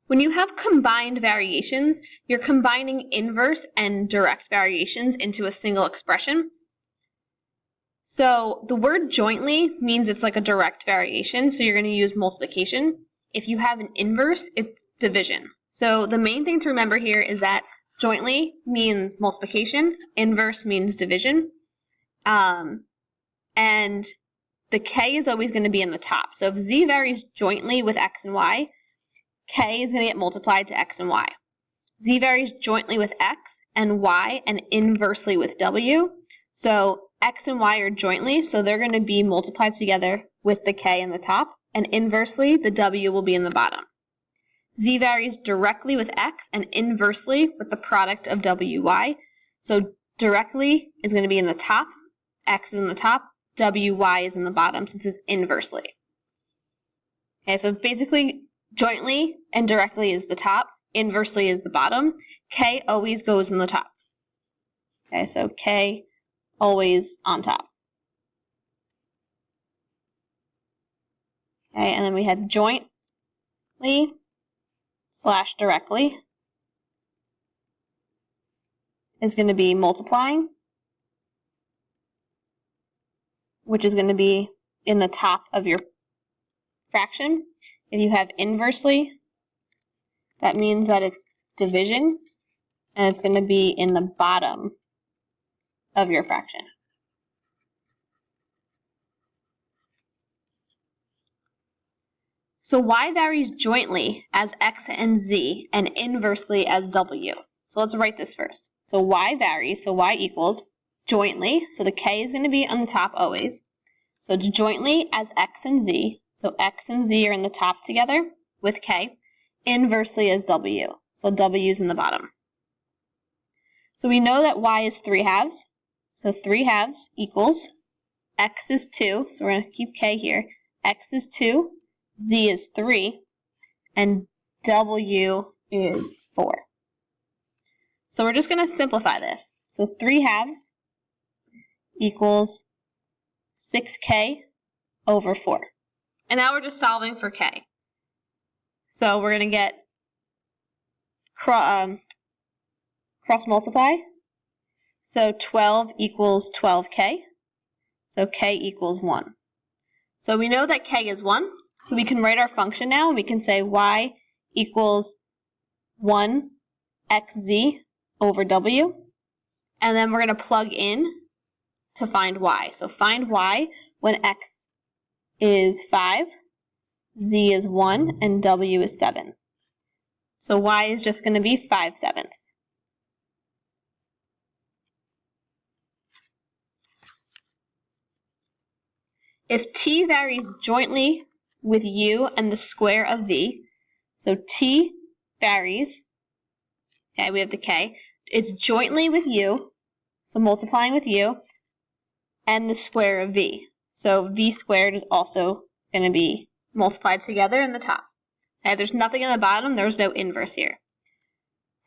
When you have combined variations, you're combining inverse and direct variations into a single expression. So the word jointly means it's like a direct variation, so you're going to use multiplication. If you have an inverse, it's division. So the main thing to remember here is that jointly means multiplication, inverse means division, and the k is always going to be in the top. So if z varies jointly with x and y, k is going to get multiplied to x and y. Z varies jointly with x and y and inversely with w. So x and y are jointly, so they're going to be multiplied together with the k in the top, and inversely, the w will be in the bottom. Z varies directly with x and inversely with the product of wy. So directly is going to be in the top, x is in the top, wy is in the bottom since it's inversely. Okay, so basically jointly and directly is the top, inversely is the bottom. K always goes in the top. Okay, so k always on top. Okay, and then we had jointly / directly is going to be multiplying, which is going to be in the top of your fraction. If you have inversely, that means that it's division, and it's going to be in the bottom of your fraction. So y varies jointly as x and z, and inversely as w. So let's write this first. So y varies, so y equals jointly, so the k is going to be on the top always. So it's jointly as x and z, so x and z are in the top together with k, inversely as w, so w is in the bottom. So we know that y is 3/2, so 3/2 equals x is 2, so we're going to keep k here, x is 2, z is 3, and w is 4. So we're just going to simplify this. So 3/2 equals 6k over 4. And now we're just solving for k. So we're going to get cross multiply. So 12 equals 12k. So k equals 1. So we know that k is 1. So we can write our function now, and we can say y equals 1 xz over w. And then we're going to plug in to find y. So find y when x is 5, z is 1, and w is 7. So y is just going to be 5/7. If t varies jointly with u and the square of v, so t varies, okay, we have the k, it's jointly with u, so multiplying with u, and the square of v. So v squared is also going to be multiplied together in the top. Okay, there's nothing in the bottom, there's no inverse here.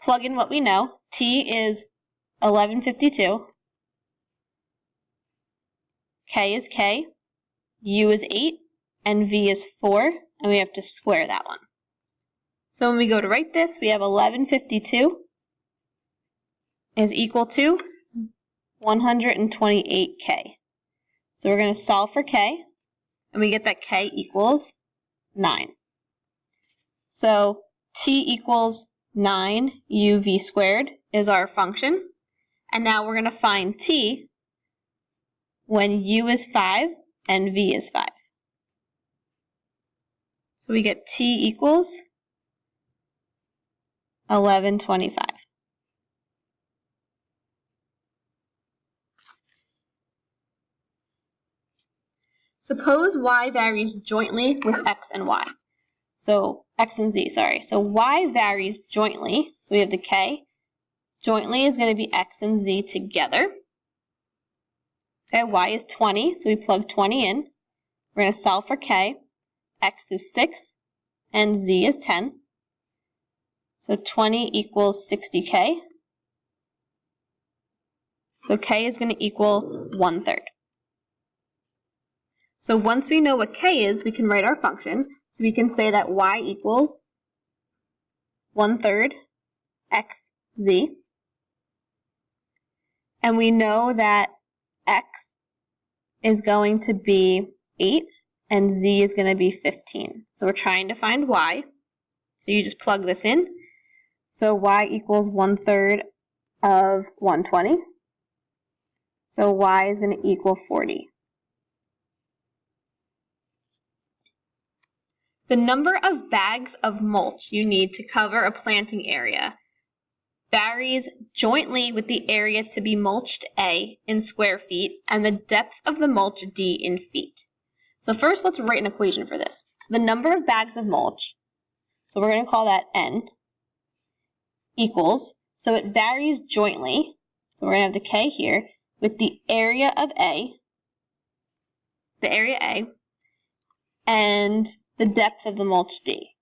Plug in what we know. T is 1152. K is k. U is 8. And v is 4. And we have to square that one. So when we go to write this, we have 1152 is equal to 128k. So we're going to solve for k. And we get that k equals 9. So t equals 9 uv squared is our function. And now we're going to find t when u is 5 and v is 5. So we get t equals 1125. Suppose y varies jointly with x and y. So x and z, sorry. So y varies jointly. So we have the k. Jointly is going to be x and z together. Okay, y is 20, so we plug 20 in. We're going to solve for k. X is 6, and z is 10. So 20 equals 60k. So k is going to equal 1/3. So once we know what k is, we can write our function. So we can say that y equals 1/3 xz. And we know that x is going to be 8 and z is going to be 15. So we're trying to find y. So you just plug this in. So y equals 1/3 of 120. So y is going to equal 40. The number of bags of mulch you need to cover a planting area varies jointly with the area to be mulched A in square feet and the depth of the mulch D in feet. So first let's write an equation for this. So the number of bags of mulch, so we're going to call that N, equals, so it varies jointly, so we're going to have the K here, with the area of A, and the depth of the mulch D.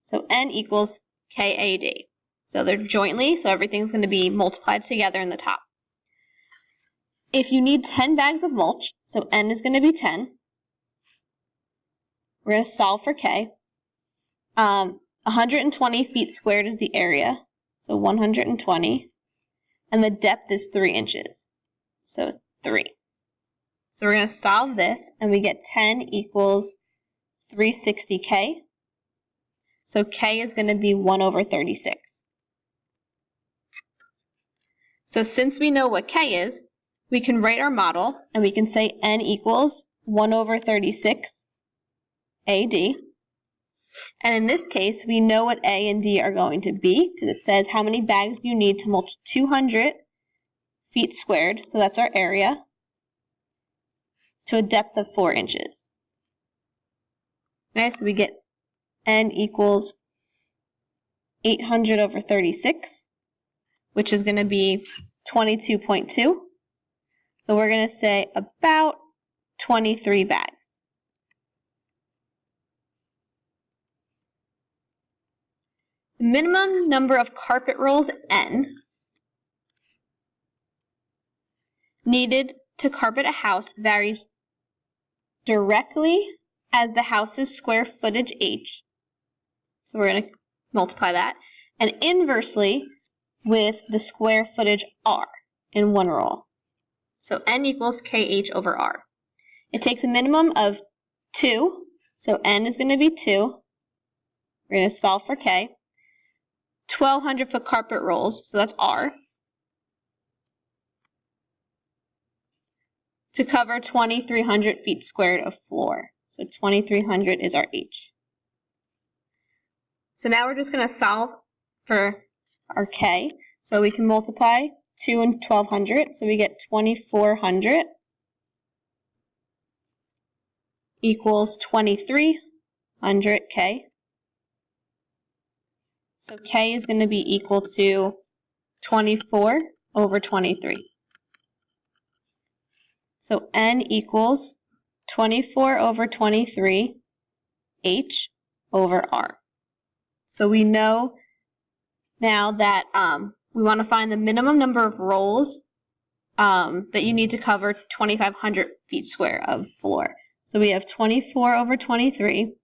So N equals KAD. So they're jointly, so everything's going to be multiplied together in the top. If you need 10 bags of mulch, so N is going to be 10. We're going to solve for K. 120 feet squared is the area, so 120. And the depth is 3 inches, so 3. So we're going to solve this, and we get 10 equals 360K. So K is going to be 1/36. So since we know what K is, we can write our model, and we can say N equals 1/36 AD. And in this case, we know what A and D are going to be, because it says how many bags do you need to mulch 200 feet squared, so that's our area, to a depth of 4 inches. Okay, so we get N equals 800/36, which is going to be 22.2. So we're going to say about 23 bags. The minimum number of carpet rolls, N, needed to carpet a house varies directly as the house's square footage, H. So we're going to multiply that. And inversely with the square footage, R, in one roll. So N equals KH/R. It takes a minimum of 2. So N is going to be 2. We're going to solve for K. 1,200 foot carpet rolls, so that's R, to cover 2,300 feet squared of floor. So 2,300 is our H. So now we're just going to solve for our K. So we can multiply 2 and 1,200, so we get 2,400 equals 2,300 K. So K is going to be equal to 24/23. So N equals 24/23 H/R. So we know now that we want to find the minimum number of rolls that you need to cover 2,500 feet square of floor. So we have 24/23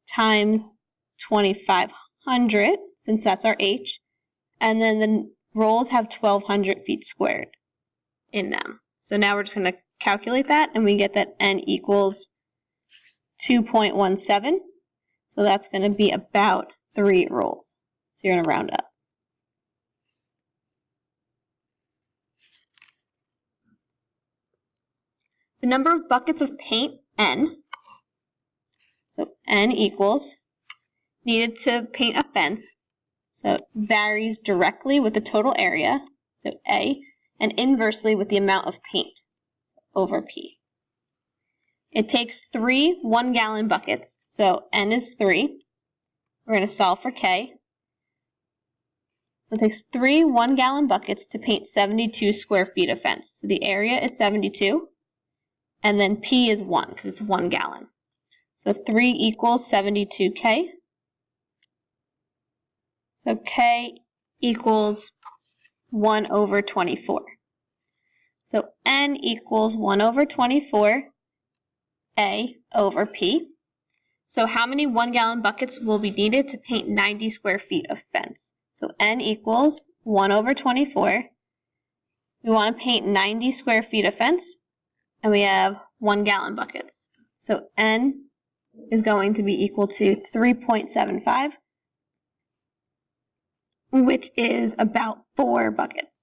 times 2,500, since that's our H, and then the rolls have 1,200 feet squared in them. So now we're just going to calculate that, and we get that N equals 2.17. So that's going to be about 3 rolls. So you're going to round up. The number of buckets of paint, N, so N equals, needed to paint a fence, so it varies directly with the total area, so A, and inversely with the amount of paint, so over P. It takes 3 1-gallon buckets, so N is 3. We're going to solve for K. So it takes 3 1-gallon buckets to paint 72 square feet of fence. So the area is 72, and then P is 1, because it's 1 gallon. So 3 equals 72K. So K equals 1/24. So N equals 1/24 A over P. So how many 1 gallon buckets will be needed to paint 90 square feet of fence? So N equals 1 over 24. We want to paint 90 square feet of fence, and we have 1 gallon buckets. So N is going to be equal to 3.75, which is about 4 buckets.